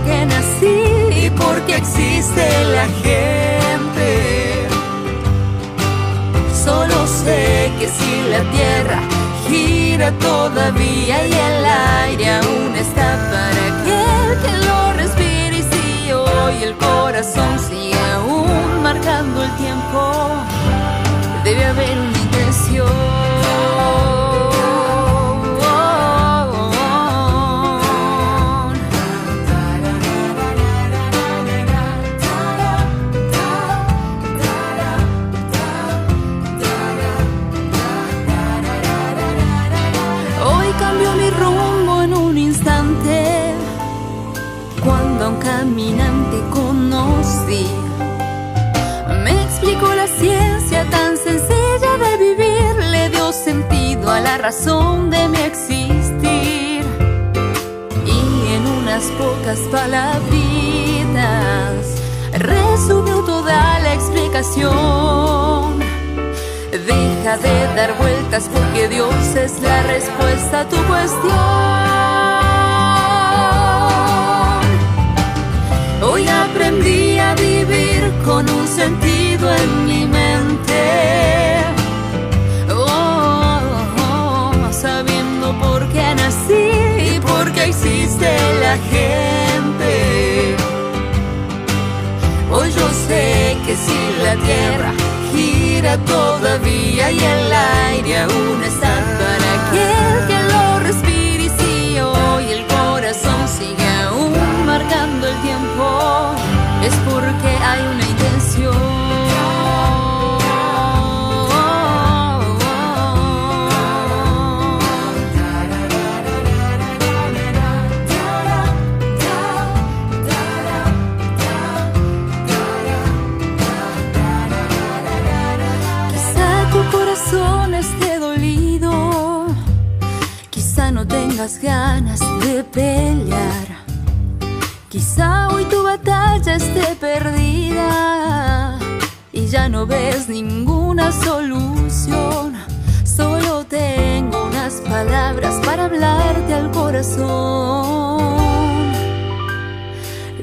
qué nací y por qué existe la gente. Solo sé que si la tierra gira todavía y el aire aún está para aquel que lo respire, y si hoy el corazón sigue aún marcando el tiempo, debe haber una intención. Cuando a un caminante conocí, me explicó la ciencia tan sencilla de vivir, le dio sentido a la razón de mi existir, y en unas pocas palabritas resumió toda la explicación. Deja de dar vueltas porque Dios es la respuesta a tu cuestión. Hoy aprendí a vivir con un sentido en mi mente, sabiendo por qué nací y por qué existe la gente. Hoy yo sé que si la tierra gira todavía y el aire aún está para aquel que lo respire, y si hoy el corazón sigue aún marcando el tiempo, es porque hay una intención. Quizá tu corazón esté dolido, quizá no tengas ganas de pelear, quizá hoy tu batalla esté perdida y ya no ves ninguna solución. Solo tengo unas palabras para hablarte al corazón.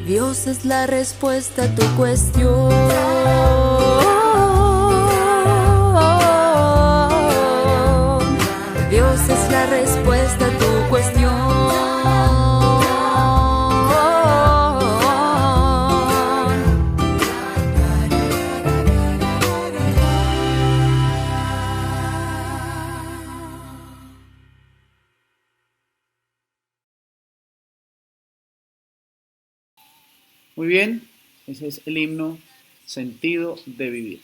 Dios es la respuesta a tu cuestión. Dios es la respuesta a tu cuestión. Muy bien, ese es el himno Sentido de Vivir.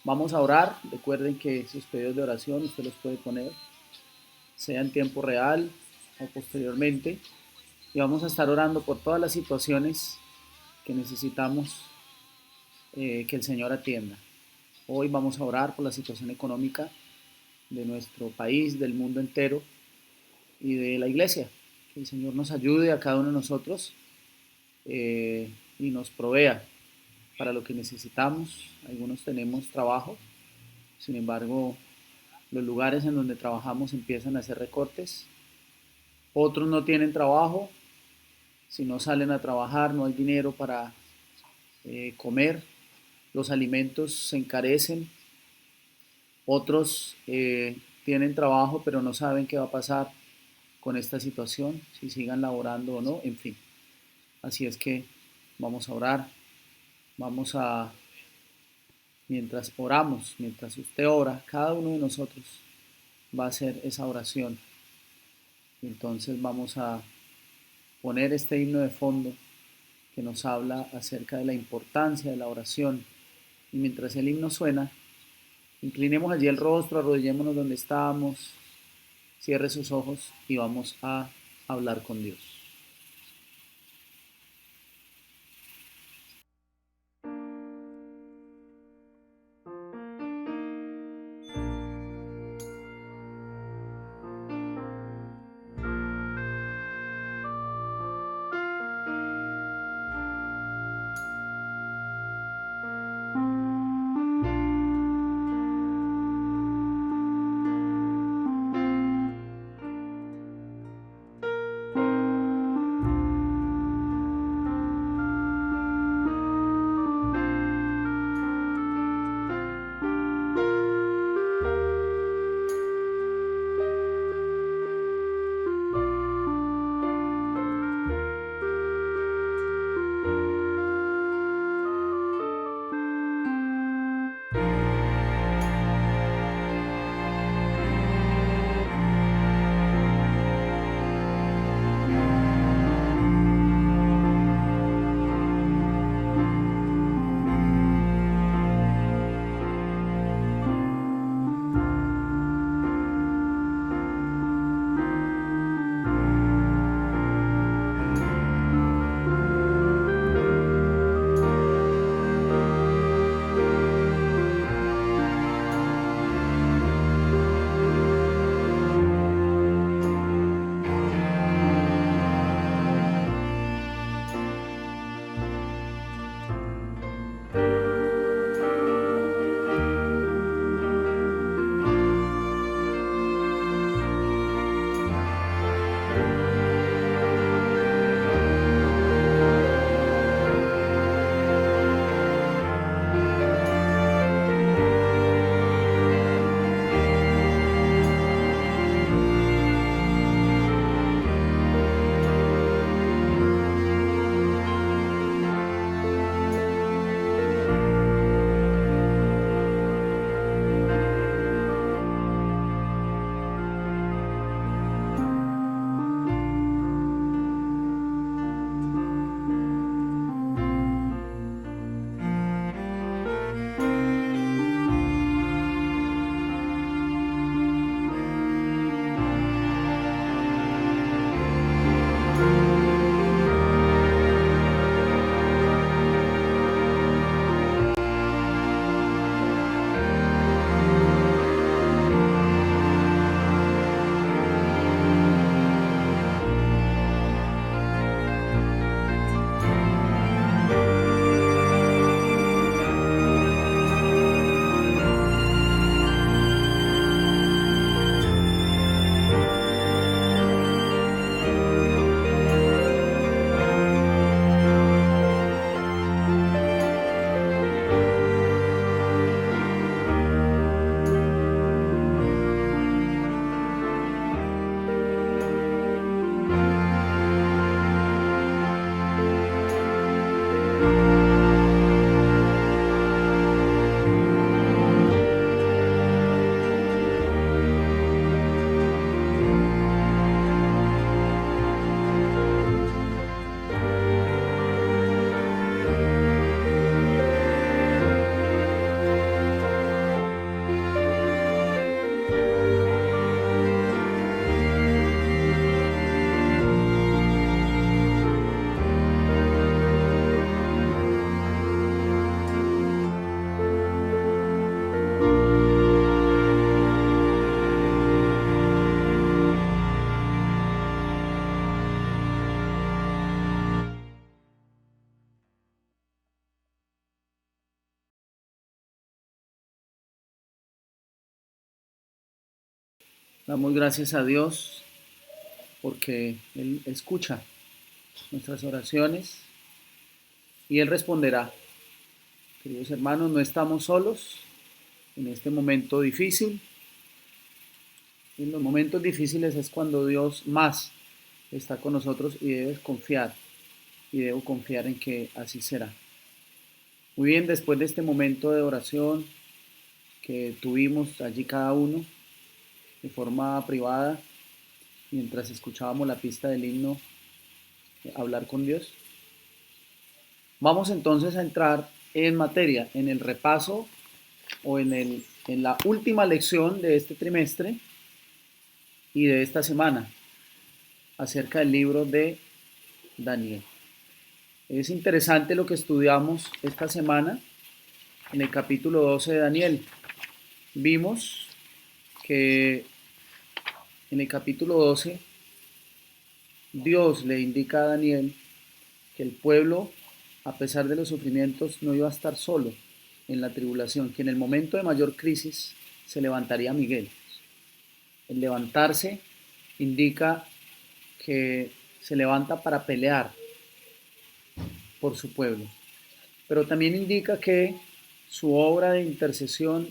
Vamos a orar. Recuerden que sus pedidos de oración usted los puede poner, sea en tiempo real o posteriormente, y vamos a estar orando por todas las situaciones que necesitamos que el Señor atienda. Hoy vamos a orar por la situación económica de nuestro país, del mundo entero y de la iglesia. Que el Señor nos ayude a cada uno de nosotros y nos provea para lo que necesitamos. Algunos tenemos trabajo, sin embargo, los lugares en donde trabajamos empiezan a hacer recortes. Otros no tienen trabajo, si no salen a trabajar no hay dinero para comer, los alimentos se encarecen. Otros tienen trabajo pero no saben qué va a pasar con esta situación, si sigan laborando o no, en fin. Así es que vamos a orar, mientras oramos, mientras usted ora, cada uno de nosotros va a hacer esa oración. Entonces vamos a poner este himno de fondo que nos habla acerca de la importancia de la oración. Y mientras el himno suena, inclinemos allí el rostro, arrodillémonos donde estábamos, cierre sus ojos y vamos a hablar con Dios. Damos gracias a Dios porque Él escucha nuestras oraciones y Él responderá. Queridos hermanos, no estamos solos en este momento difícil. En los momentos difíciles es cuando Dios más está con nosotros y debes confiar, y debo confiar en que así será. Muy bien, después de este momento de oración que tuvimos allí cada uno de forma privada, mientras escuchábamos la pista del himno, hablar con Dios, vamos entonces a entrar en materia, en el repaso o en la última lección de este trimestre y de esta semana acerca del libro de Daniel. Es interesante lo que estudiamos esta semana en el capítulo 12 de Daniel. Vimos que en el capítulo 12 Dios le indica a Daniel que el pueblo, a pesar de los sufrimientos, no iba a estar solo en la tribulación, que en el momento de mayor crisis se levantaría Miguel. El levantarse indica que se levanta para pelear por su pueblo, pero también indica que su obra de intercesión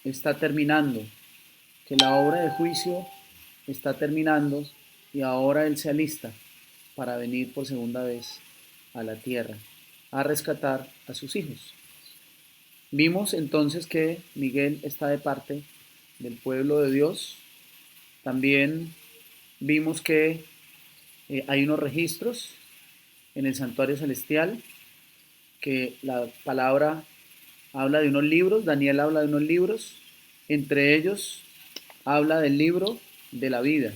está terminando, que la obra de juicio está terminando y ahora Él se alista para venir por segunda vez a la tierra a rescatar a sus hijos. Vimos entonces que Miguel está de parte del pueblo de Dios. También vimos que hay unos registros en el santuario celestial, que la palabra habla de unos libros, Daniel habla de unos libros, entre ellos habla del libro de la vida.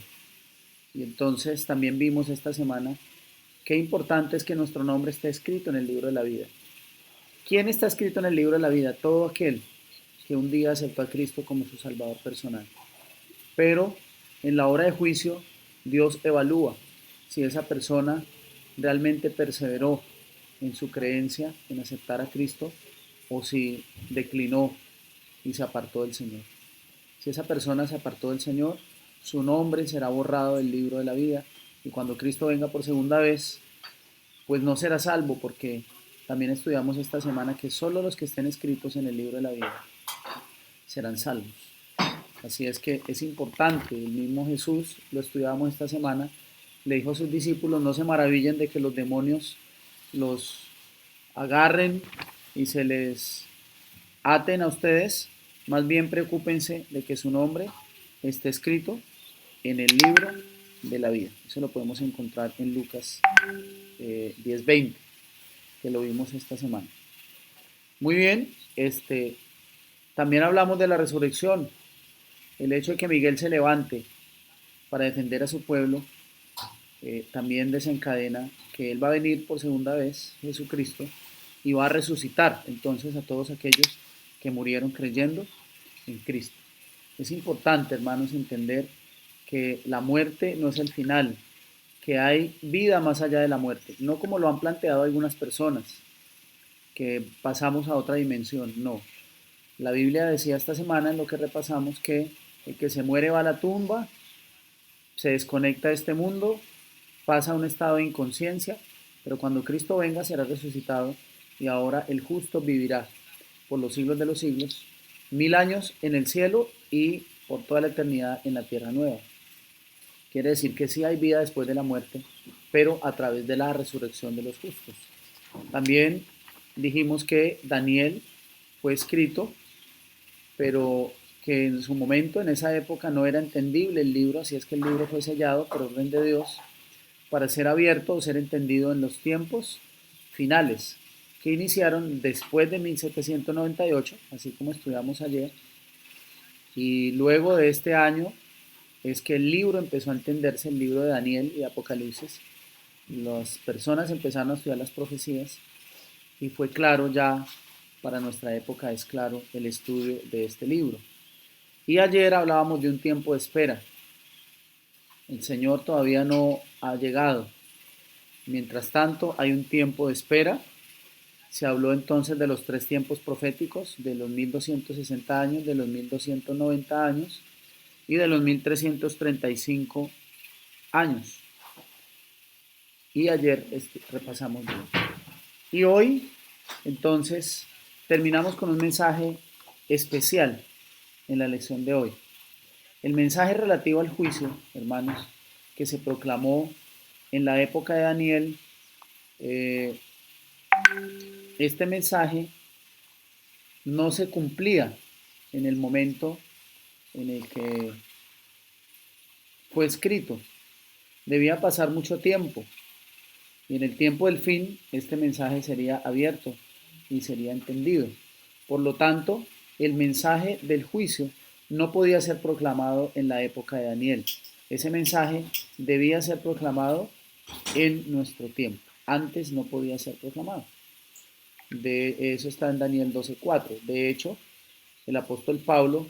Y entonces también vimos esta semana qué importante es que nuestro nombre esté escrito en el libro de la vida. ¿Quién está escrito en el libro de la vida? Todo aquel que un día aceptó a Cristo como su Salvador personal. Pero en la hora de juicio, Dios evalúa si esa persona realmente perseveró en su creencia, en aceptar a Cristo, o si declinó y se apartó del Señor. Si esa persona se apartó del Señor, su nombre será borrado del libro de la vida, y cuando Cristo venga por segunda vez, pues no será salvo, porque también estudiamos esta semana que solo los que estén escritos en el libro de la vida serán salvos. Así es que es importante, el mismo Jesús, lo estudiábamos esta semana, le dijo a sus discípulos, no se maravillen de que los demonios los agarren y se les aten a ustedes, más bien preocúpense de que su nombre esté escrito en el libro de la vida. Eso lo podemos encontrar en Lucas 10:20, que lo vimos esta semana. Muy bien, también hablamos de la resurrección, el hecho de que Miguel se levante para defender a su pueblo, también desencadena que Él va a venir por segunda vez, Jesucristo, y va a resucitar entonces a todos aquellos que murieron creyendo en Cristo. Es importante, hermanos, entender que la muerte no es el final, que hay vida más allá de la muerte, no como lo han planteado algunas personas, que pasamos a otra dimensión, no. La Biblia decía esta semana en lo que repasamos que el que se muere va a la tumba, se desconecta de este mundo, pasa a un estado de inconsciencia, pero cuando Cristo venga será resucitado y ahora el justo vivirá por los siglos de los siglos, 1000 años en el cielo y por toda la eternidad en la tierra nueva. Quiere decir que sí hay vida después de la muerte, pero a través de la resurrección de los justos. También dijimos que Daniel fue escrito, pero que en su momento, en esa época, no era entendible el libro, así es que el libro fue sellado por orden de Dios para ser abierto o ser entendido en los tiempos finales que iniciaron después de 1798, así como estudiamos ayer, y luego de este año es que el libro empezó a entenderse, el libro de Daniel y Apocalipsis. Las personas empezaron a estudiar las profecías y fue claro ya, para nuestra época es claro el estudio de este libro. Y ayer hablábamos de un tiempo de espera. El Señor todavía no ha llegado. Mientras tanto, hay un tiempo de espera. Se habló entonces de los 3 tiempos proféticos, de los 1260 años, de los 1290 años, y de los 1335 años. Y ayer repasamos bien. Y hoy, entonces, terminamos con un mensaje especial en la lección de hoy. El mensaje relativo al juicio, hermanos, que se proclamó en la época de Daniel, este mensaje no se cumplía en el momento en el que fue escrito. Debía pasar mucho tiempo. Y en el tiempo del fin, este mensaje sería abierto y sería entendido. Por lo tanto, el mensaje del juicio no podía ser proclamado en la época de Daniel. Ese mensaje debía ser proclamado en nuestro tiempo. Antes no podía ser proclamado. De eso está en Daniel 12:4. De hecho, el apóstol Pablo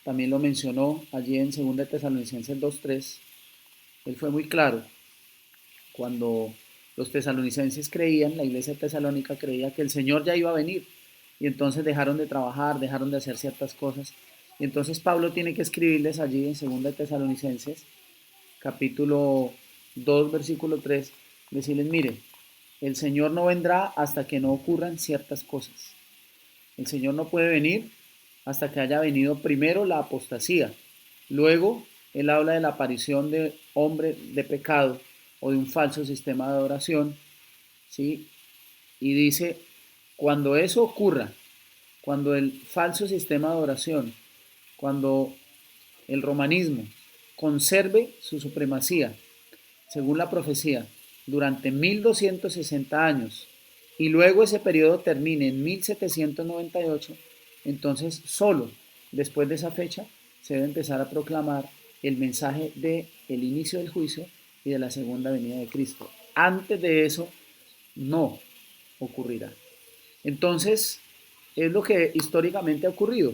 también lo mencionó allí en 2 Tesalonicenses 2:3. Él fue muy claro cuando los tesalonicenses creían, la iglesia tesalónica creía que el Señor ya iba a venir y entonces dejaron de trabajar, dejaron de hacer ciertas cosas. Y entonces Pablo tiene que escribirles allí en 2 Tesalonicenses, capítulo 2, versículo 3, decirles, mire, el Señor no vendrá hasta que no ocurran ciertas cosas. El Señor no puede venir hasta que haya venido primero la apostasía. Luego, él habla de la aparición de hombre de pecado o de un falso sistema de adoración, ¿sí? Y dice, cuando eso ocurra, cuando el falso sistema de adoración, cuando el romanismo conserve su supremacía, según la profecía, durante 1260 años, y luego ese periodo termine en 1798, entonces solo después de esa fecha se debe empezar a proclamar el mensaje del inicio del juicio y de la segunda venida de Cristo. Antes de eso no ocurrirá. Entonces, es lo que históricamente ha ocurrido.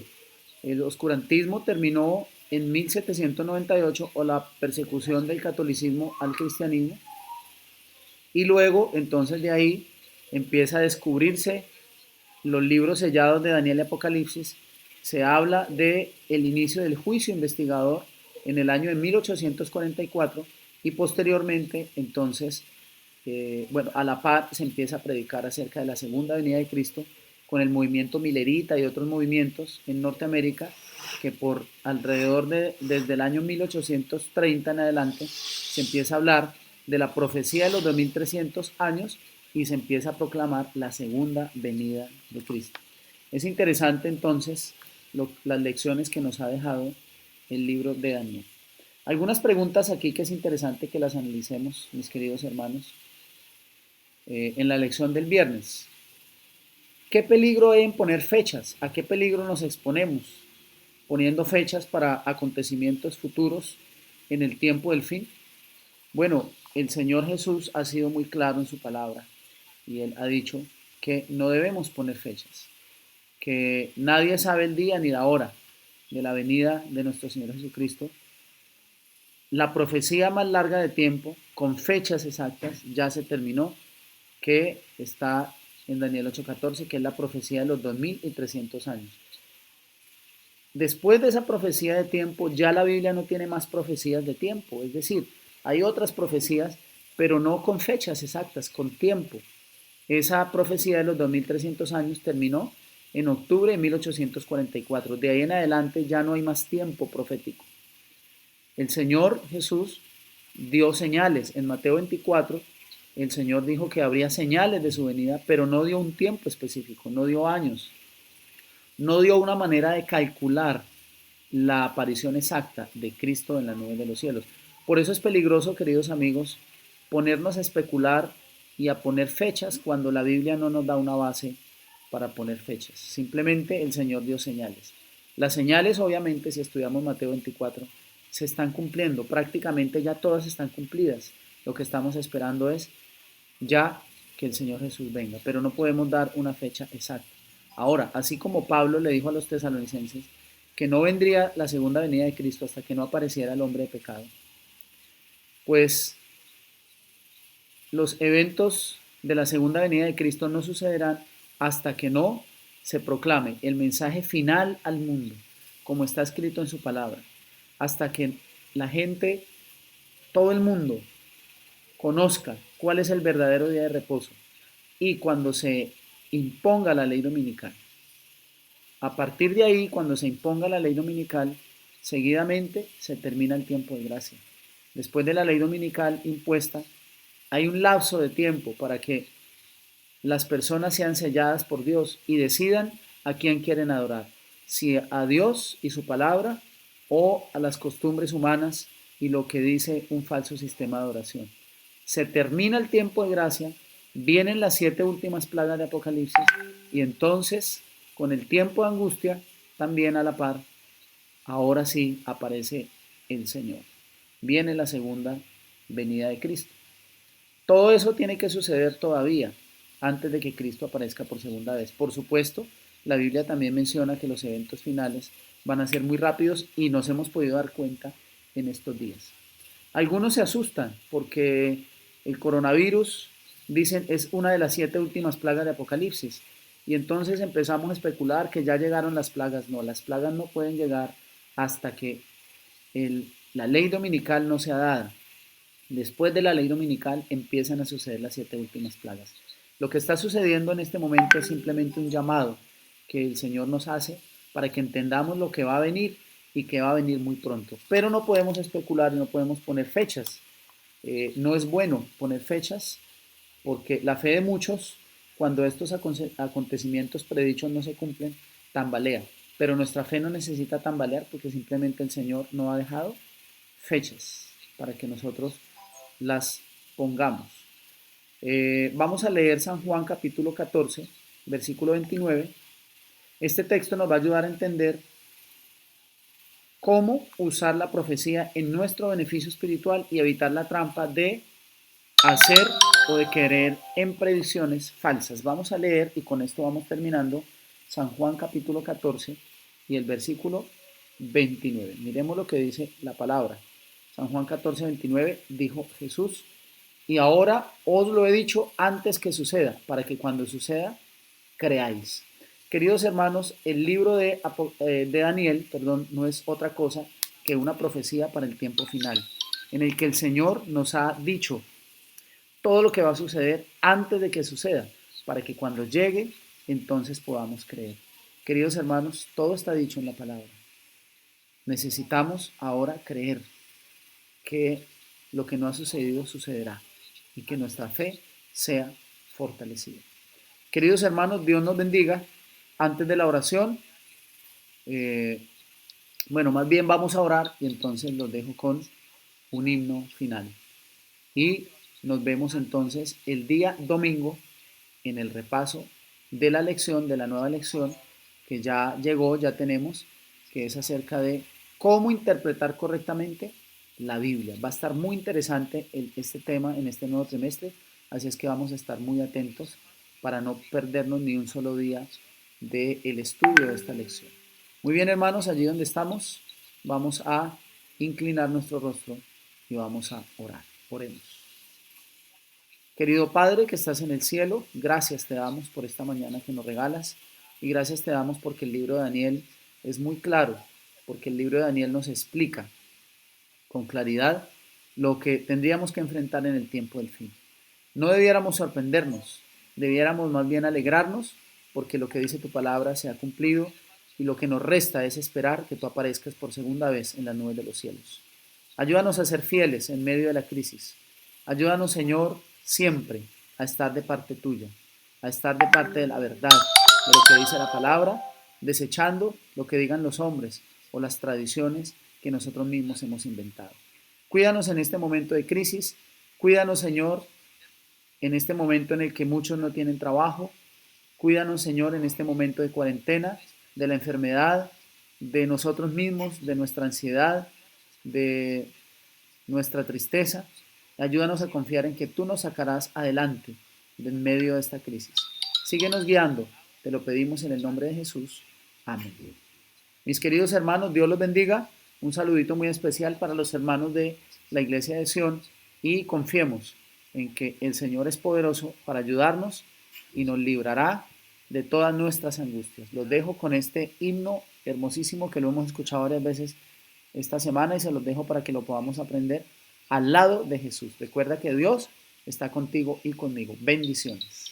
El oscurantismo terminó en 1798 o la persecución del catolicismo al cristianismo, y luego entonces de ahí empieza a descubrirse los libros sellados de Daniel y Apocalipsis. Se habla de el inicio del juicio investigador en el año de 1844 y posteriormente entonces, a la par se empieza a predicar acerca de la segunda venida de Cristo con el movimiento milerita y otros movimientos en Norteamérica que por alrededor desde el año 1830 en adelante se empieza a hablar de la profecía de los 2300 años y se empieza a proclamar la segunda venida de Cristo. Es interesante entonces las lecciones que nos ha dejado el libro de Daniel. Algunas preguntas aquí que es interesante que las analicemos, mis queridos hermanos, en la lección del viernes. ¿Qué peligro hay en poner fechas? ¿A qué peligro nos exponemos poniendo fechas para acontecimientos futuros en el tiempo del fin? Bueno, el Señor Jesús ha sido muy claro en su palabra y Él ha dicho que no debemos poner fechas, que nadie sabe el día ni la hora de la venida de nuestro Señor Jesucristo. La profecía más larga de tiempo, con fechas exactas, ya se terminó, que está en Daniel 8:14, que es la profecía de los 2300 años. Después de esa profecía de tiempo, ya la Biblia no tiene más profecías de tiempo, es decir, hay otras profecías, pero no con fechas exactas, con tiempo. Esa profecía de los 2300 años terminó en octubre de 1844. De ahí en adelante ya no hay más tiempo profético. El Señor Jesús dio señales. En Mateo 24, el Señor dijo que habría señales de su venida, pero no dio un tiempo específico, no dio años, no dio una manera de calcular la aparición exacta de Cristo en la nube de los cielos. Por eso es peligroso, queridos amigos, ponernos a especular y a poner fechas cuando la Biblia no nos da una base para poner fechas. Simplemente el Señor dio señales. Las señales, obviamente, si estudiamos Mateo 24, se están cumpliendo. Prácticamente ya todas están cumplidas. Lo que estamos esperando es ya que el Señor Jesús venga, pero no podemos dar una fecha exacta. Ahora, así como Pablo le dijo a los tesalonicenses que no vendría la segunda venida de Cristo hasta que no apareciera el hombre de pecado, pues los eventos de la segunda venida de Cristo no sucederán hasta que no se proclame el mensaje final al mundo, como está escrito en su palabra. hasta que la gente, todo el mundo, conozca cuál es el verdadero día de reposo y cuando se imponga la ley dominical. A partir de ahí, cuando se imponga la ley dominical, seguidamente se termina el tiempo de gracia. Después de la ley dominical impuesta, hay un lapso de tiempo para que las personas sean selladas por Dios y decidan a quién quieren adorar, si a Dios y su palabra o a las costumbres humanas y lo que dice un falso sistema de adoración. Se termina el tiempo de gracia, vienen las 7 últimas plagas de Apocalipsis y entonces, con el tiempo de angustia, también a la par, ahora sí aparece el Señor. Viene la segunda venida de Cristo. Todo eso tiene que suceder todavía antes de que Cristo aparezca por segunda vez. Por supuesto, la Biblia también menciona que los eventos finales van a ser muy rápidos y nos hemos podido dar cuenta en estos días. Algunos se asustan porque el coronavirus, dicen, es una de las 7 últimas plagas de Apocalipsis. Y entonces empezamos a especular que ya llegaron las plagas. No, las plagas no pueden llegar hasta que la ley dominical no sea dada. Después de la ley dominical empiezan a suceder las 7 últimas plagas. Lo que está sucediendo en este momento es simplemente un llamado que el Señor nos hace para que entendamos lo que va a venir y que va a venir muy pronto. Pero no podemos especular y no podemos poner fechas. No es bueno poner fechas porque la fe de muchos, cuando estos acontecimientos predichos no se cumplen, tambalea. Pero nuestra fe no necesita tambalear porque simplemente el Señor no ha dejado fechas para que nosotros las pongamos. Vamos a leer San Juan capítulo 14, versículo 29. Este texto nos va a ayudar a entender cómo usar la profecía en nuestro beneficio espiritual y evitar la trampa de hacer o de querer en predicciones falsas. Vamos a leer y con esto vamos terminando San Juan capítulo 14 y el versículo 29. Miremos lo que dice la palabra. San Juan 14, 29, dijo Jesús: y ahora os lo he dicho antes que suceda, para que cuando suceda, creáis. Queridos hermanos, el libro de Daniel, no es otra cosa que una profecía para el tiempo final, en el que el Señor nos ha dicho todo lo que va a suceder antes de que suceda, para que cuando llegue, entonces podamos creer. Queridos hermanos, todo está dicho en la palabra. Necesitamos ahora creer que lo que no ha sucedido sucederá y que nuestra fe sea fortalecida. Queridos hermanos, Dios nos bendiga. Antes de la oración, más bien vamos a orar y entonces los dejo con un himno final. Y nos vemos entonces el día domingo en el repaso de la lección, de la nueva lección que ya llegó, ya tenemos, que es acerca de cómo interpretar correctamente la Biblia. Va a estar muy interesante este tema en este nuevo trimestre, así es que vamos a estar muy atentos para no perdernos ni un solo día del estudio de esta lección. Muy bien, hermanos, allí donde estamos, vamos a inclinar nuestro rostro y vamos a orar. Oremos. Querido Padre que estás en el cielo, gracias te damos por esta mañana que nos regalas y gracias te damos porque el libro de Daniel es muy claro, porque el libro de Daniel nos explica con claridad lo que tendríamos que enfrentar en el tiempo del fin. No debiéramos sorprendernos, debiéramos más bien alegrarnos porque lo que dice tu palabra se ha cumplido y lo que nos resta es esperar que tú aparezcas por segunda vez en las nubes de los cielos. Ayúdanos a ser fieles en medio de la crisis. Ayúdanos, Señor, siempre a estar de parte tuya, a estar de parte de la verdad, de lo que dice la palabra, desechando lo que digan los hombres o las tradiciones que nosotros mismos hemos inventado. Cuídanos en este momento de crisis, cuídanos, Señor, en este momento en el que muchos no tienen trabajo, cuídanos, Señor, en este momento de cuarentena, de la enfermedad, de nosotros mismos, de nuestra ansiedad, de nuestra tristeza. Ayúdanos a confiar en que tú nos sacarás adelante en medio de esta crisis. Síguenos guiando, te lo pedimos en el nombre de Jesús. Amén. Mis queridos hermanos, Dios los bendiga. Un saludito muy especial para los hermanos de la Iglesia de Sion y confiemos en que el Señor es poderoso para ayudarnos y nos librará de todas nuestras angustias. Los dejo con este himno hermosísimo que lo hemos escuchado varias veces esta semana y se los dejo para que lo podamos aprender al lado de Jesús. Recuerda que Dios está contigo y conmigo. Bendiciones.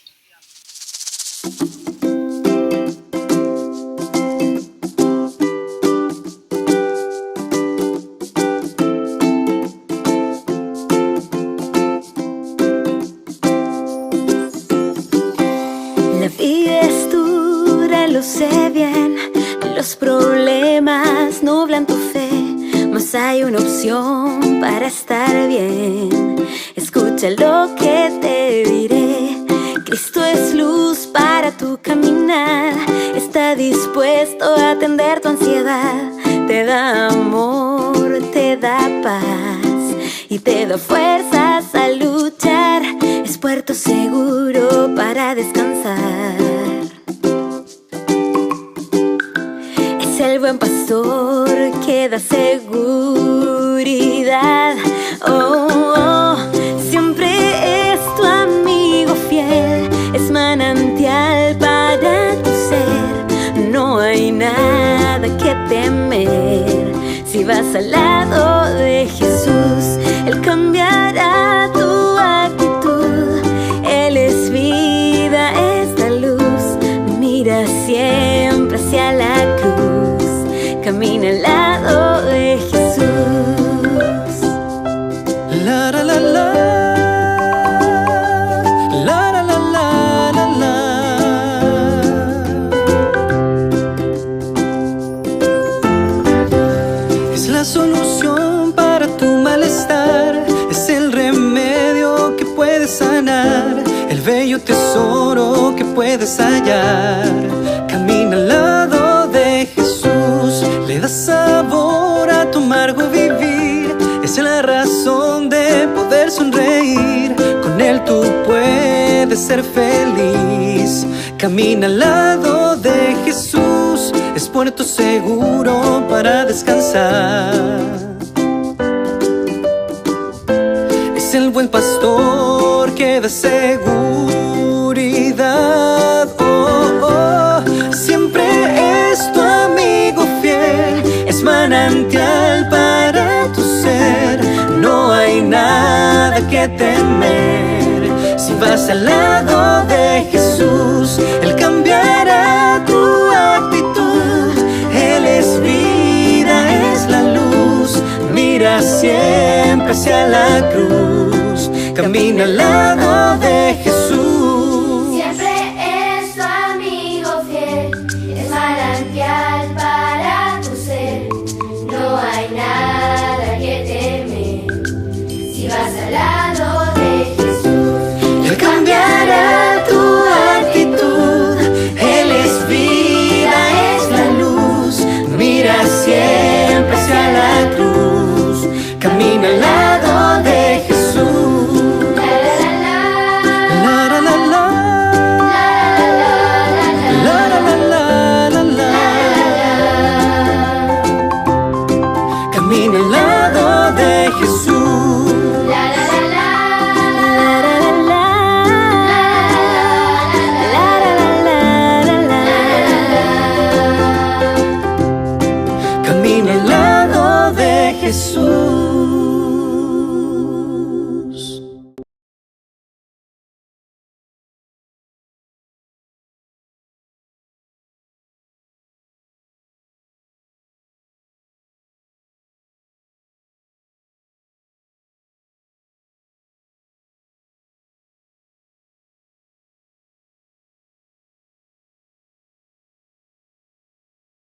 La vida es dura, lo sé bien. Los problemas nublan tu fe, mas hay una opción para estar bien. Escucha lo que te diré. Cristo es luz para tu caminar. Está dispuesto a atender tu ansiedad. Te da amor, te da paz y te da fuerzas a luchar. Es puerto seguro para descansar. Es el buen pastor que da seguridad. Oh, oh, siempre es tu amigo fiel. Es manantial para tu ser. No hay nada que temer. Si vas al lado de Jesús, Él cambiará tu actitud. Él es vida, es la luz. Mira siempre hacia la cruz. Camina al lado de Jesús. La la la la. La la la la la la. Es la solución para tu malestar. Es el remedio que puedes sanar. El bello tesoro que puedes hallar. Camina al lado de Jesús. Le da sabor a tu amargo vivir. Es la razón de poder sonreír. Con Él tú puedes ser feliz. Camina al lado de Jesús. Es puerto seguro para descansar. Es el buen pastor que da seguridad. Oh, oh, siempre es tu amigo fiel. Es manantial para tu ser. No hay nada que temer. Si vas al lado de Jesús, Él cambiará tu actitud. Él es vida, es la luz. Mira siempre hacia la cruz. Camina al lado de Jesús. Siempre es tu amigo fiel. Es manantial para tu ser. No hay nada que temer. Si vas al lado de Jesús, Él cambiará tu actitud. Él es vida, es la luz. Mira siempre hacia la cruz. Camina al lado de Jesús. la la la La la la la. La la la la la. Camina al lado de Jesús. la la la Camina al lado de Jesús.